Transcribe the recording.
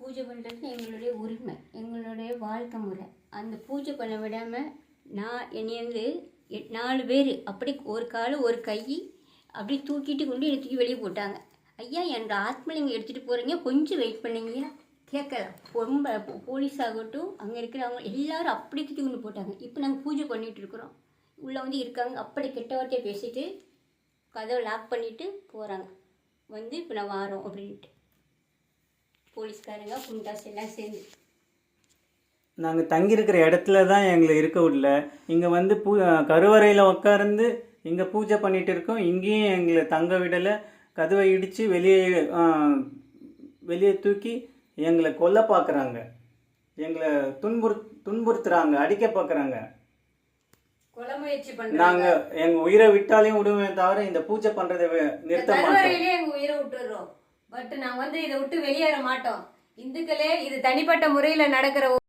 பூஜை பண்ணுறது எங்களுடைய உரிமை, எங்களுடைய வாழ்க்கை முறை. அந்த பூஜை பண்ண விடாமல் என்னையந்து 4 பேர் அப்படி ஒரு கால் ஒரு கை அப்படி தூக்கிட்டு கொண்டு என்னை தூக்கி வெளியே போட்டாங்க. ஐயா என் ஆத்மலிங்கம் எடுத்துகிட்டு போகிறீங்க, கொஞ்சம் வெயிட் பண்ணீங்க. கேட்கலாம். ரொம்ப போலீஸ் ஆகட்டும், அங்கே இருக்கிறவங்க எல்லோரும் அப்படி தூக்கி கொண்டு போட்டாங்க. இப்போ நாங்கள் பூஜை பண்ணிகிட்டு இருக்கிறோம். உள்ளே வந்து இருக்காங்க, அப்படி கெட்ட வார்த்தையை பேசிட்டு கதவை லாக் பண்ணிவிட்டு போகிறாங்க. வந்து இப்போ நான் வாரோம் அப்படின்ட்டு போலீஸ்காரங்க குண்டாஸ் எல்லாம் சேர்ந்து நாங்கள் தங்கியிருக்கிற இடத்துல தான் எங்களை இருக்க விடல. இங்கே வந்து கருவறையில் உட்கார்ந்து இங்கே பூஜை பண்ணிகிட்டு இருக்கோம். இங்கேயும் எங்களை தங்க விடலை. கதவை இடித்து வெளியே தூக்கி எங்களை கொல்ல பார்க்குறாங்க. எங்களை துன்புறுத்துறாங்க, அடிக்க பார்க்குறாங்க. நாங்கள் எங்கள் உயிரை விட்டாலையும் விடுவேன் தவிர இந்த பூஜை பண்ணுறதை நிறுத்த மாட்டோம். எங்கள் உயிரை விட்டுடுறோம். பட் நாங்கள் வந்து இதை விட்டு வெளியேற மாட்டோம். இந்துக்களே, இது தனிப்பட்ட முறையில் நடக்கிற